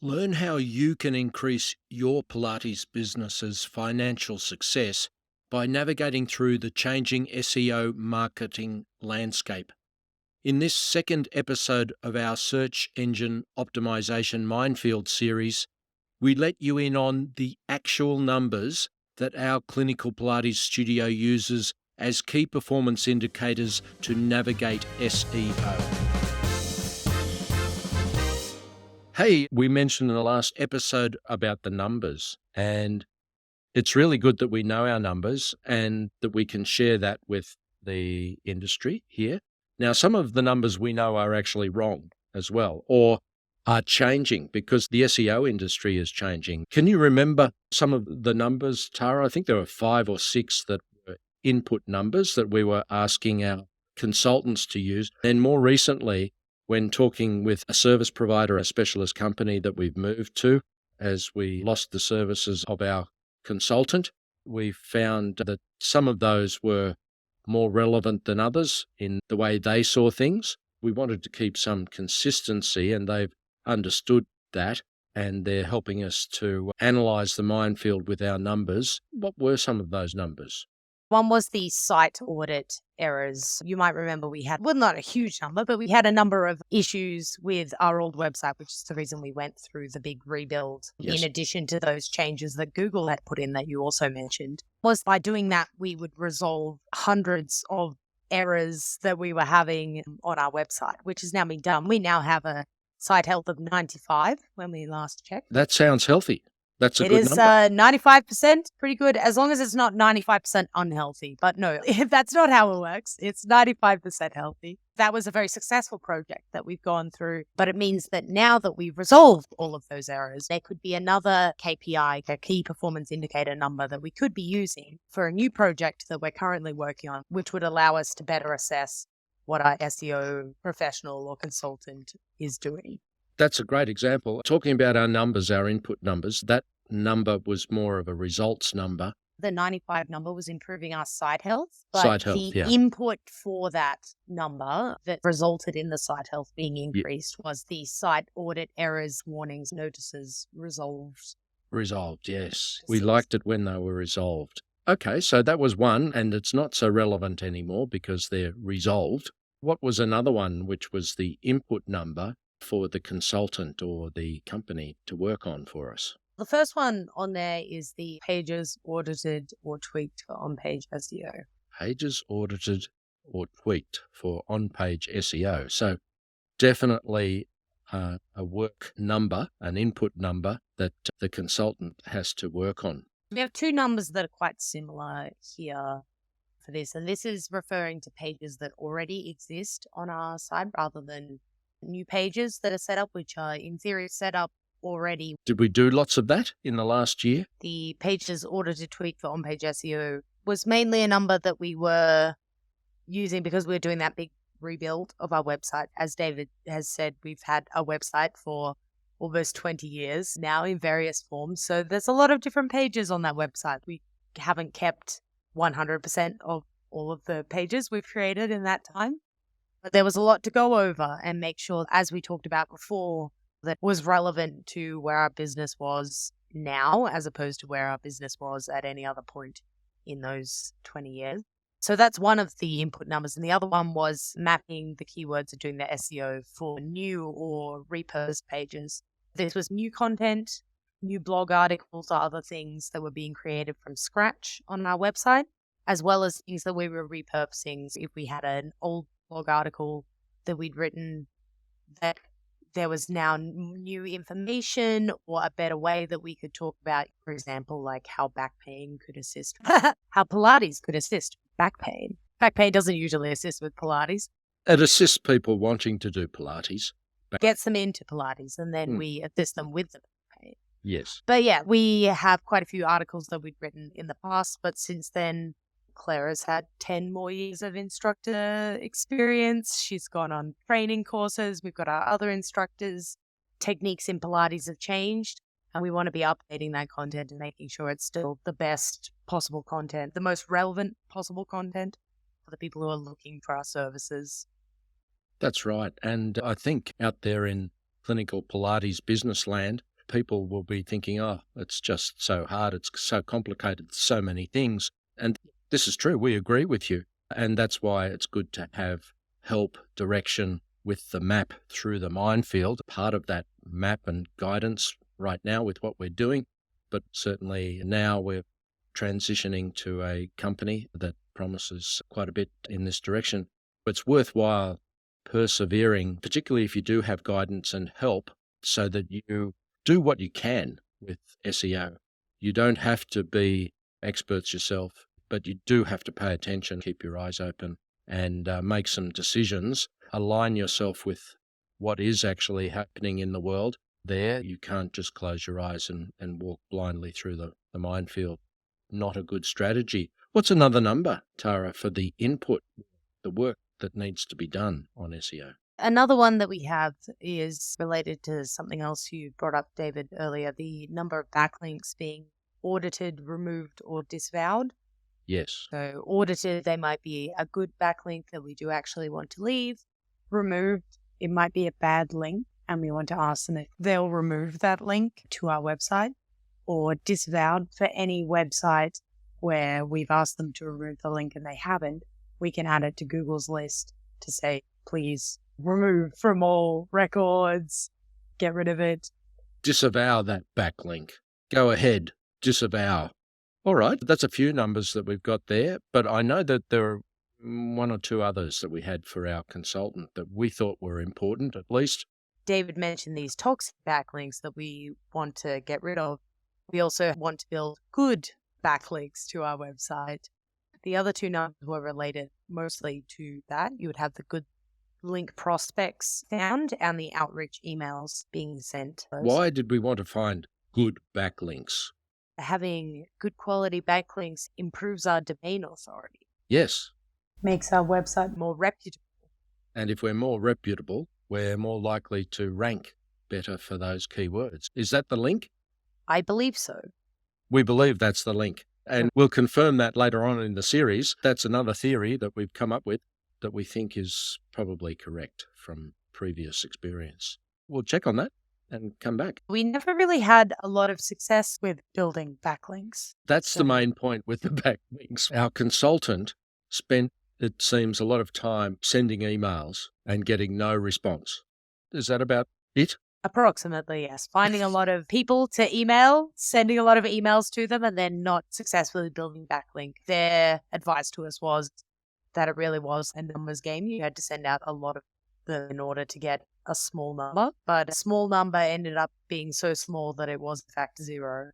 Learn how you can increase your Pilates business's financial success by navigating through the changing SEO marketing landscape. In this second episode of our Search Engine Optimization Minefield series, we let you in on the actual numbers that our clinical Pilates studio uses as key performance indicators to navigate SEO. Hey, we mentioned in the last episode about the numbers, and it's really good that we know our numbers and that we can share that with the industry here. Now, some of the numbers we know are actually wrong as well, or are changing because the SEO industry is changing. Can you remember some of the numbers, Tara? I think there were 5 or 6 that were input numbers that we were asking our consultants to use. And more recently, when talking with a service provider, a specialist company that we've moved to, as we lost the services of our consultant, we found that some of those were more relevant than others in the way they saw things. We wanted to keep some consistency, and they've understood that, and they're helping us to analyze the minefield with our numbers. What were some of those numbers? One was the site audit errors. You might remember we had, well, not a huge number, but we had a number of issues with our old website, which is the reason we went through the big rebuild. Yes. In addition to those changes that Google had put in that you also mentioned, was by doing that, we would resolve hundreds of errors that we were having on our website, which has now been done. We now have a site health of 95 when we last checked. That sounds healthy. That's a It good is number. 95%, pretty good, as long as it's not 95% unhealthy. But no, if that's not how it works, it's 95% healthy. That was a very successful project that we've gone through, but it means that now that we've resolved all of those errors, there could be another KPI, a key performance indicator number that we could be using for a new project that we're currently working on, which would allow us to better assess what our SEO professional or consultant is doing. That's a great example. Talking about our numbers, our input numbers, that number was more of a results number. The 95 number was improving our site health, but Site health, the yeah. input for that number that resulted in the site health being increased was the site audit errors, warnings, notices resolved. Resolved, yes. We liked it when they were resolved. Okay, so that was one, and it's not so relevant anymore because they're resolved. What was another one, which was the input number for the consultant or the company to work on for us? The first one on there is the pages audited or tweaked for on-page SEO. Pages audited or tweaked for on-page SEO. So definitely a work number, an input number that the consultant has to work on. We have 2 numbers that are quite similar here for this, and this is referring to pages that already exist on our site rather than new pages that are set up, which are in theory set up already. Did we do lots of that in the last year? The pages audited tweak for on-page SEO was mainly a number that we were using because we were doing that big rebuild of our website. As David has said, we've had a website for almost 20 years now in various forms. So there's a lot of different pages on that website. We haven't kept 100% of all of the pages we've created in that time. But there was a lot to go over and make sure, as we talked about before, that was relevant to where our business was now as opposed to where our business was at any other point in those 20 years. So that's one of the input numbers. And the other one was mapping the keywords and doing the SEO for new or repurposed pages. This was new content, new blog articles, or other things that were being created from scratch on our website, as well as things that we were repurposing. If we had an old blog article that we'd written that there was now new information or a better way that we could talk about, for example, like how back pain could assist, how Pilates could assist back pain. Back pain doesn't usually assist with Pilates. It assists people wanting to do Pilates. Gets them into Pilates, and then we assist them with the back pain. Yes. But yeah, we have quite a few articles that we'd written in the past, but since then, Claire has had 10 more years of instructor experience. She's gone on training courses. We've got our other instructors. Techniques in Pilates have changed, and we want to be updating that content and making sure it's still the best possible content, the most relevant possible content for the people who are looking for our services. That's right. And I think out there in clinical Pilates business land, people will be thinking, oh, it's just so hard, it's so complicated, so many things. And this is true, we agree with you. And that's why it's good to have help, direction with the map through the minefield, part of that map and guidance right now with what we're doing. But certainly now we're transitioning to a company that promises quite a bit in this direction. It's worthwhile persevering, particularly if you do have guidance and help, so that you do what you can with SEO. You don't have to be experts yourself, but you do have to pay attention, keep your eyes open, and make some decisions. Align yourself with what is actually happening in the world there. You can't just close your eyes and walk blindly through the minefield. Not a good strategy. What's another number, Tara, for the input, the work that needs to be done on SEO? Another one that we have is related to something else you brought up, David, earlier, the number of backlinks being audited, removed, or disavowed. Yes. So audited, they might be a good backlink that we do actually want to leave. Removed, it might be a bad link and we want to ask them if they'll remove that link to our website. Or disavowed, for any website where we've asked them to remove the link and they haven't, we can add it to Google's list to say, please remove from all records, get rid of it. Disavow that backlink. Go ahead, disavow. All right, that's a few numbers that we've got there, but I know that there are one or two others that we had for our consultant that we thought were important, at least. David mentioned these toxic backlinks that we want to get rid of. We also want to build good backlinks to our website. The other two numbers were related mostly to that. You would have the good link prospects found and the outreach emails being sent. Why did we want to find good backlinks? Having good quality backlinks improves our domain authority. Yes. Makes our website more reputable. And if we're more reputable, we're more likely to rank better for those keywords. Is that the link? I believe so. We believe that's the link. And we'll confirm that later on in the series. That's another theory that we've come up with that we think is probably correct from previous experience. We'll check on that and come back. We never really had a lot of success with building backlinks. That's the main point with the backlinks. Our consultant spent, it seems, a lot of time sending emails and getting no response. Is that about it? Approximately, yes. Finding a lot of people to email, sending a lot of emails to them, and then not successfully building backlink. Their advice to us was that it really was a numbers game. You had to send out a lot of them in order to get a small number, but a small number ended up being so small that it was in fact 0.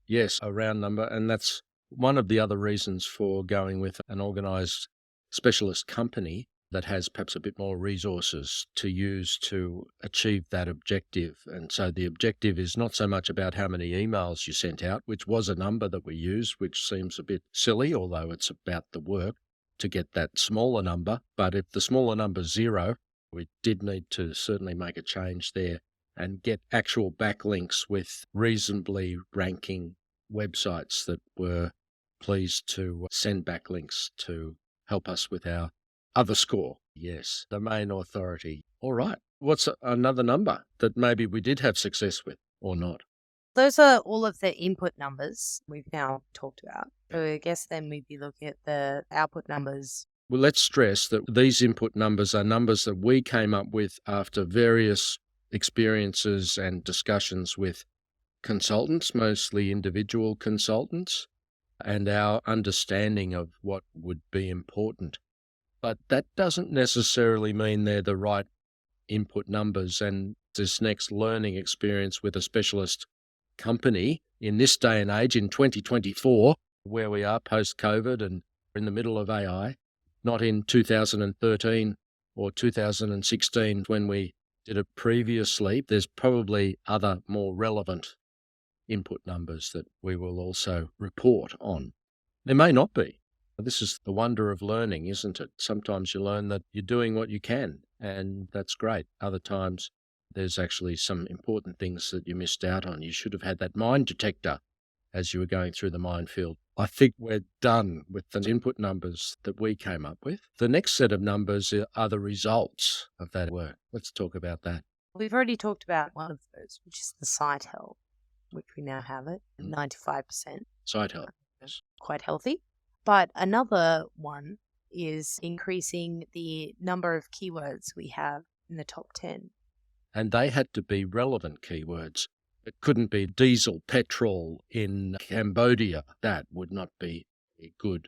Yes, a round number, and that's one of the other reasons for going with an organised specialist company that has perhaps a bit more resources to use to achieve that objective. And so the objective is not so much about how many emails you sent out, which was a number that we used, which seems a bit silly, although it's about the work to get that smaller number. But if the smaller number is 0, we did need to certainly make a change there and get actual backlinks with reasonably ranking websites that were pleased to send backlinks to help us with our other score. Yes, domain authority. All right. What's another number that maybe we did have success with or not? Those are all of the input numbers we've now talked about. So I guess then we'd be looking at the output numbers. Well, let's stress that these input numbers are numbers that we came up with after various experiences and discussions with consultants, mostly individual consultants, and our understanding of what would be important. But that doesn't necessarily mean they're the right input numbers. And this next learning experience with a specialist company in this day and age, in 2024, where we are post-COVID and in the middle of AI, not in 2013 or 2016 when we did it previously, there's probably other more relevant input numbers that we will also report on. There may not be. This is the wonder of learning, isn't it? Sometimes you learn that you're doing what you can, and that's great. Other times, there's actually some important things that you missed out on. You should have had that mine detector as you were going through the minefield. I think we're done with the input numbers that we came up with. The next set of numbers are the results of that work. Let's talk about that. We've already talked about one of those, which is the site help, which we now have at 95%. Site help. Yes. Quite healthy. But another one is increasing the number of keywords we have in the top 10. And they had to be relevant keywords. It couldn't be diesel, petrol in Cambodia. That would not be a good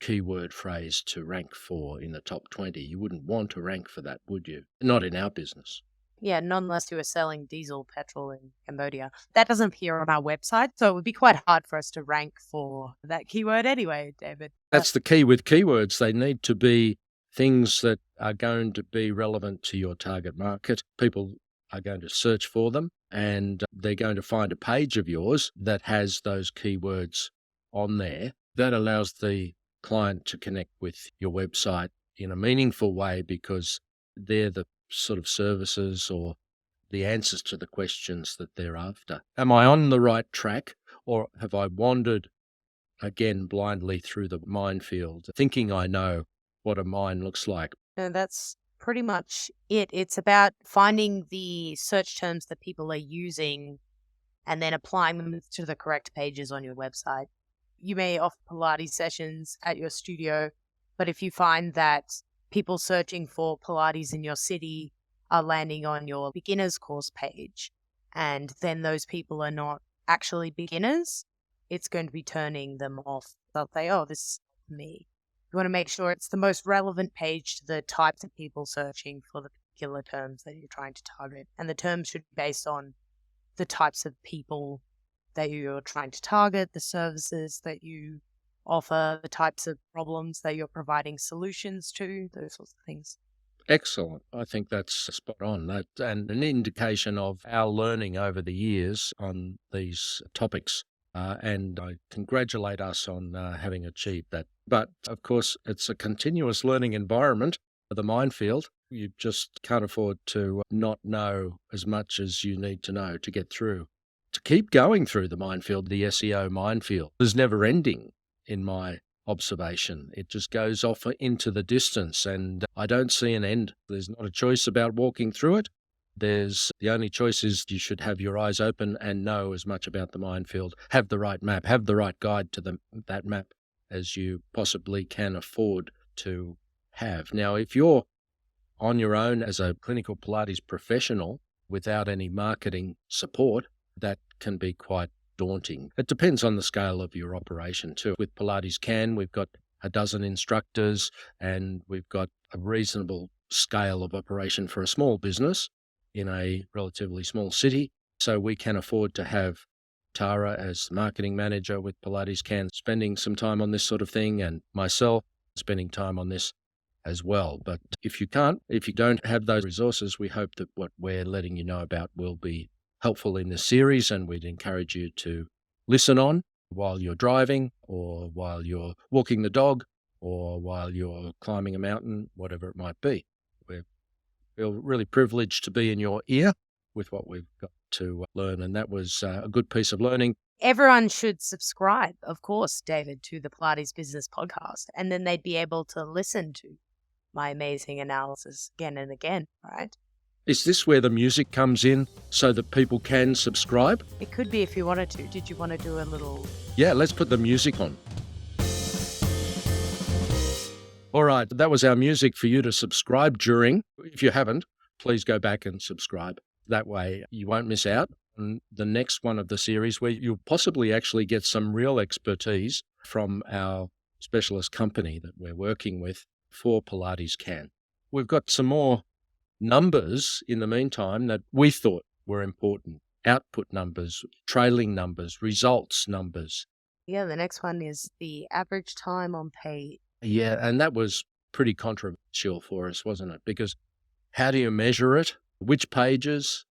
keyword phrase to rank for in the top 20. You wouldn't want to rank for that, would you? Not in our business. Yeah, not unless you were selling diesel, petrol in Cambodia. That doesn't appear on our website, so it would be quite hard for us to rank for that keyword anyway, David. That's the key with keywords. They need to be things that are going to be relevant to your target market. People are going to search for them, and they're going to find a page of yours that has those keywords on there. That allows the client to connect with your website in a meaningful way because they're the sort of services or the answers to the questions that they're after. Am I on the right track, or have I wandered again blindly through the minefield, thinking I know what a mine looks like? And that's pretty much it. It's about finding the search terms that people are using and then applying them to the correct pages on your website. You may offer Pilates sessions at your studio, but if you find that people searching for Pilates in your city are landing on your beginners course page, and then those people are not actually beginners, it's going to be turning them off. They'll say, oh, this is me. You want to make sure it's the most relevant page to the types of people searching for the particular terms that you're trying to target. And the terms should be based on the types of people that you're trying to target, the services that you offer, the types of problems that you're providing solutions to, those sorts of things. Excellent. I think that's spot on. That and an indication of our learning over the years on these topics. And I congratulate us on having achieved that. But of course, it's a continuous learning environment, the minefield. You just can't afford to not know as much as you need to know to get through. To keep going through the minefield, the SEO minefield is never ending in my observation. It just goes off into the distance and I don't see an end. There's not a choice about walking through it. The only choice is you should have your eyes open and know as much about the minefield, have the right map, have the right guide to that map as you possibly can afford to have. Now, if you're on your own as a clinical Pilates professional without any marketing support, that can be quite daunting. It depends on the scale of your operation too. With Pilates Can, we've got a dozen instructors and we've got a reasonable scale of operation for a small business in a relatively small city. So we can afford to have Tara as marketing manager with Pilates Can spending some time on this sort of thing and myself spending time on this as well. But if you don't have those resources, we hope that what we're letting you know about will be helpful in this series, and we'd encourage you to listen on while you're driving or while you're walking the dog or while you're climbing a mountain, whatever it might be. We feel really privileged to be in your ear with what we've got to learn, and that was a good piece of learning. Everyone should subscribe, of course, David, to the Pilates Business Podcast, and then they'd be able to listen to my amazing analysis again and again, right? Is this where the music comes in so that people can subscribe? It could be if you wanted to. Did you want to do a little... Yeah, let's put the music on. All right, that was our music for you to subscribe during. If you haven't, please go back and subscribe. That way you won't miss out on the next one of the series where you'll possibly actually get some real expertise from our specialist company that we're working with for Pilates Can. We've got some more numbers in the meantime that we thought were important. Output numbers, trailing numbers, results numbers. Yeah, the next one is the average time on page. Yeah, and that was pretty controversial for us, wasn't it? Because how do you measure it? Which pages?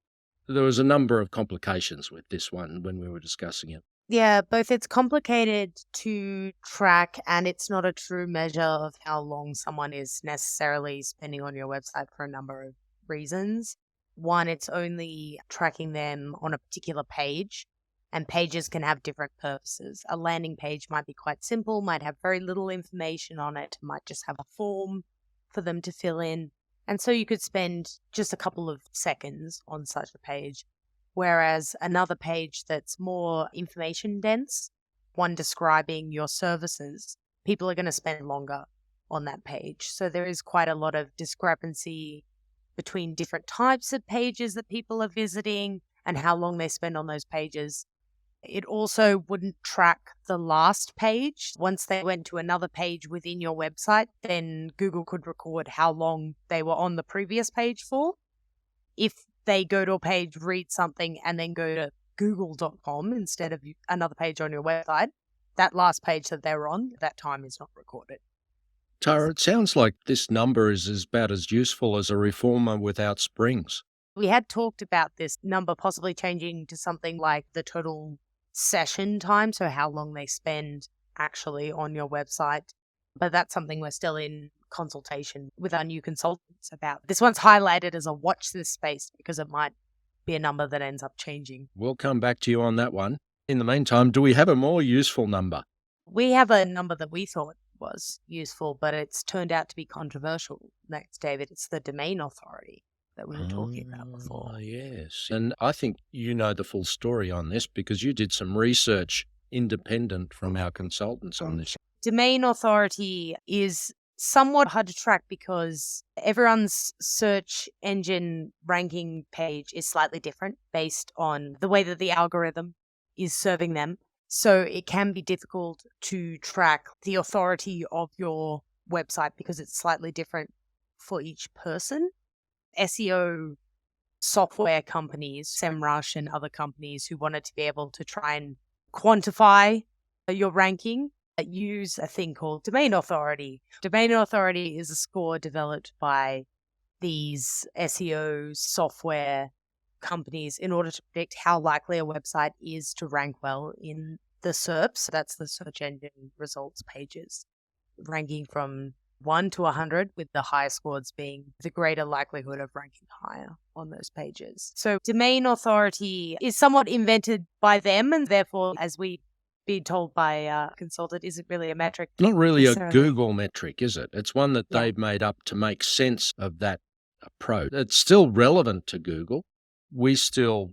There was a number of complications with this one when we were discussing it. Yeah, both it's complicated to track and it's not a true measure of how long someone is necessarily spending on your website for a number of reasons. One, it's only tracking them on a particular page, and pages can have different purposes. A landing page might be quite simple, might have very little information on it, might just have a form for them to fill in. And so you could spend just a couple of seconds on such a page, whereas another page that's more information dense, one describing your services, people are going to spend longer on that page. So there is quite a lot of discrepancy between different types of pages that people are visiting and how long they spend on those pages. It also wouldn't track the last page. Once they went to another page within your website, then Google could record how long they were on the previous page for. If they go to a page, read something, and then go to google.com instead of another page on your website, that last page that they were on, that time is not recorded. Tara, it sounds like this number is about as useful as a reformer without springs. We had talked about this number possibly changing to something like the total session time, so how long they spend actually on your website. But that's something we're still in consultation with our new consultants about. This one's highlighted as a watch this space because it might be a number that ends up changing. We'll come back to you on that one. In the meantime, do we have a more useful number? We have a number that we thought was useful, but it's turned out to be controversial. Next, David, it's the domain authority that we were talking about before. Yes. And I think you know the full story on this because you did some research independent from our consultants on this. Domain authority is somewhat hard to track because everyone's search engine ranking page is slightly different based on the way that the algorithm is serving them. So it can be difficult to track the authority of your website because it's slightly different for each person. SEO software companies, SEMrush and other companies who wanted to be able to try and quantify your ranking use a thing called domain authority. Domain authority is a score developed by these SEO software companies in order to predict how likely a website is to rank well in the SERPs. So that's the search engine results pages, ranking from 1 to 100, with the higher scores being the greater likelihood of ranking higher on those pages. So domain authority is somewhat invented by them, and therefore, as we been told by a consultant, isn't really a metric. Not really a Google metric, is it? It's one that they've made up to make sense of that approach. It's still relevant to Google. We still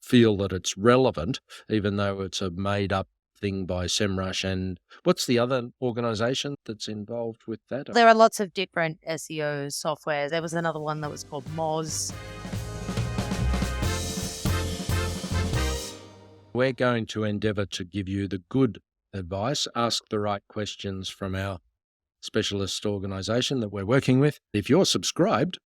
feel that it's relevant, even though it's a made-up thing by SEMrush. And what's the other organization that's involved with that? There are lots of different SEO softwares. There was another one that was called Moz. We're going to endeavour to give you the good advice, ask the right questions from our specialist organisation that we're working with. If you're subscribed,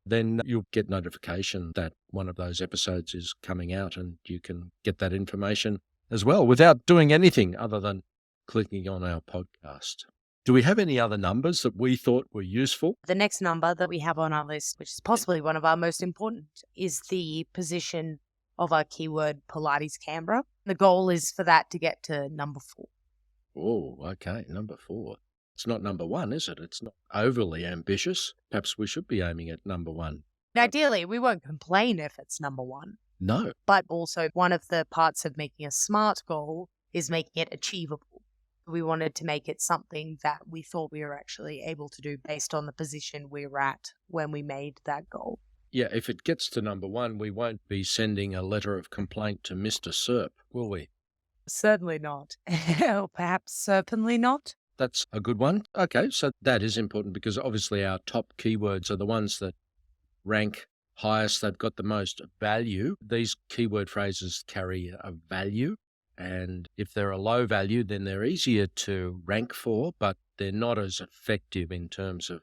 then you'll get notification that one of those episodes is coming out, and you can get that information as well without doing anything other than clicking on our podcast. Do we have any other numbers that we thought were useful? The next number that we have on our list, which is possibly one of our most important, is the position of our keyword Pilates Canberra. The goal is for that to get to number 4. Oh, okay, number 4. It's not number 1, is it? It's not overly ambitious. Perhaps we should be aiming at number 1. Ideally, we won't complain if it's number 1. No. But also, one of the parts of making a SMART goal is making it achievable. We wanted to make it something that we thought we were actually able to do based on the position we were at when we made that goal. Yeah, if it gets to number 1, we won't be sending a letter of complaint to Mr. SERP, will we? Certainly not. Or perhaps certainly not. That's a good one. Okay, so that is important because obviously our top keywords are the ones that rank highest. They've got the most value. These keyword phrases carry a value, and if they're a low value, then they're easier to rank for, but they're not as effective in terms of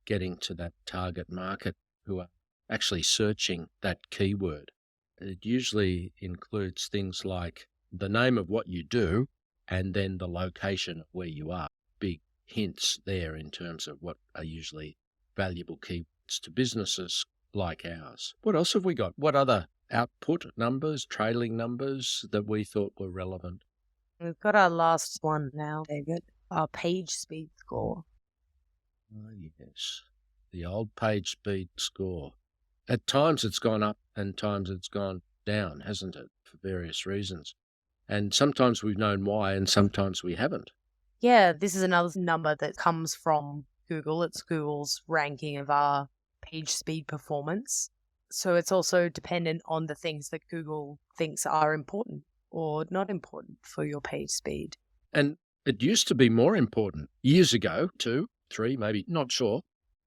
getting to that target market who are actually searching that keyword. It usually includes things like the name of what you do and then the location of where you are. Big hints there in terms of what are usually valuable keywords to businesses like ours. What else have we got? What other output numbers, trailing numbers that we thought were relevant? We've got our last one now, David, our Pagespeed score. Oh, yes, the old Pagespeed score. At times it's gone up and times it's gone down, hasn't it, for various reasons. And sometimes we've known why and sometimes we haven't. Yeah, this is another number that comes from Google. It's Google's ranking of our page speed performance. So it's also dependent on the things that Google thinks are important or not important for your page speed. And it used to be more important years ago, 2, 3, maybe, not sure.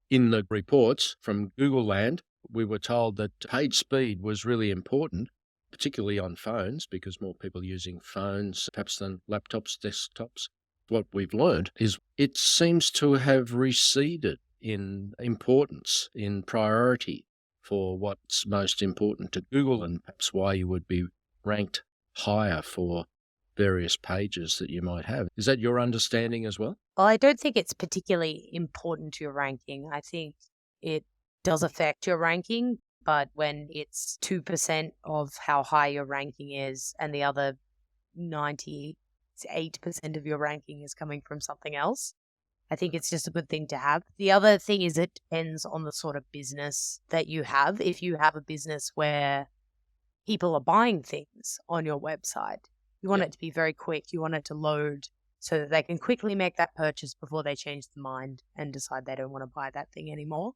In the reports from Google Land, we were told that page speed was really important, particularly on phones, because more people are using phones perhaps than laptops, desktops. What we've learned is it seems to have receded in importance, in priority for what's most important to Google, and perhaps why you would be ranked higher for various pages that you might have. Is that your understanding as well? Well, I don't think it's particularly important to your ranking. I think it does affect your ranking, but when it's 2% of how high your ranking is and the other 98% of your ranking is coming from something else, I think it's just a good thing to have. The other thing is it depends on the sort of business that you have. If you have a business where people are buying things on your website, you want it to be very quick. You want it to load so that they can quickly make that purchase before they change their mind and decide they don't want to buy that thing anymore.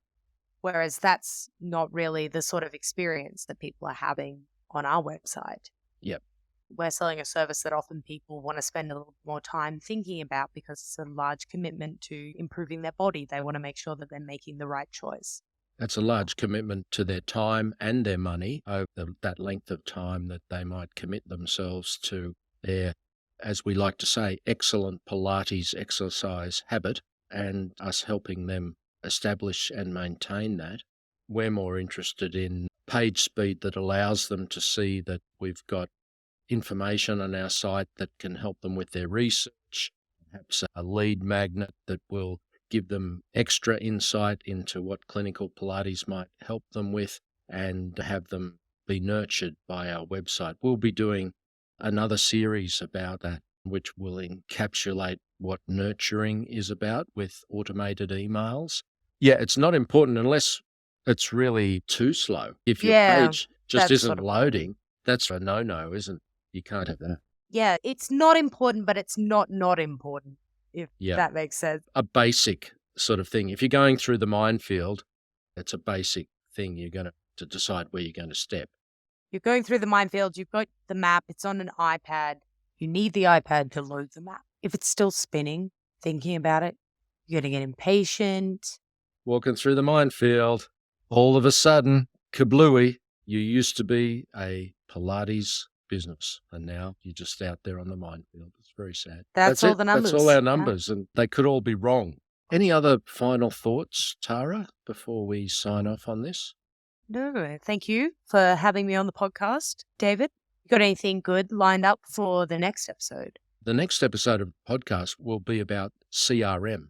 Whereas that's not really the sort of experience that people are having on our website. Yep. We're selling a service that often people want to spend a little more time thinking about because it's a large commitment to improving their body. They want to make sure that they're making the right choice. That's a large commitment to their time and their money over that length of time that they might commit themselves to their, as we like to say, excellent Pilates exercise habit, and us helping them establish and maintain that. We're more interested in page speed that allows them to see that we've got information on our site that can help them with their research, perhaps a lead magnet that will give them extra insight into what clinical Pilates might help them with, and have them be nurtured by our website. We'll be doing another series about that, which will encapsulate what nurturing is about with automated emails. Yeah, it's not important unless it's really too slow. If your page just isn't loading, that's a no-no, isn't it? You can't have that. Yeah, it's not important, but it's not important, if that makes sense. A basic sort of thing. If you're going through the minefield, it's a basic thing. You're going to decide where you're going to step. You're going through the minefield, you've got the map, it's on an iPad. You need the iPad to load the map. If it's still spinning, thinking about it, you're going to get impatient. Walking through the minefield, all of a sudden, kablooey, you used to be a Pilates business, and now you're just out there on the minefield. It's very sad. That's all the numbers. That's all our numbers, and they could all be wrong. Any other final thoughts, Tara, before we sign off on this? No, thank you for having me on the podcast, David. You got anything good lined up for the next episode? The next episode of the podcast will be about CRM,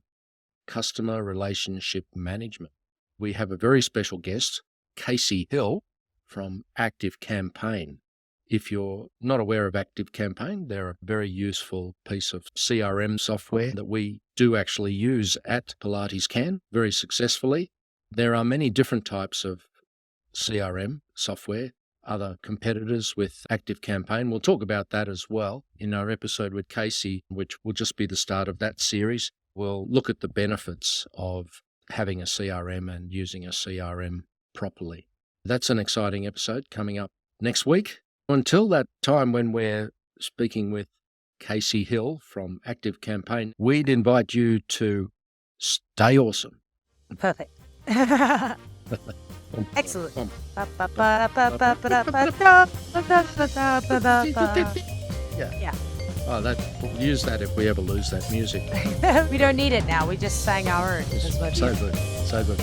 Customer Relationship Management. We have a very special guest, Casey Hill from ActiveCampaign. If you're not aware of ActiveCampaign, they're a very useful piece of CRM software that we do actually use at Pilates Can very successfully. There are many different types of CRM software, other competitors with ActiveCampaign. We'll talk about that as well in our episode with Casey, which will just be the start of that series. We'll look at the benefits of having a CRM and using a CRM properly. That's an exciting episode coming up next week. Until that time when we're speaking with Casey Hill from ActiveCampaign, we'd invite you to stay awesome. Perfect. Excellent. Yeah. Oh, we'll use that if we ever lose that music. We don't need it now. We just sang our own. So good.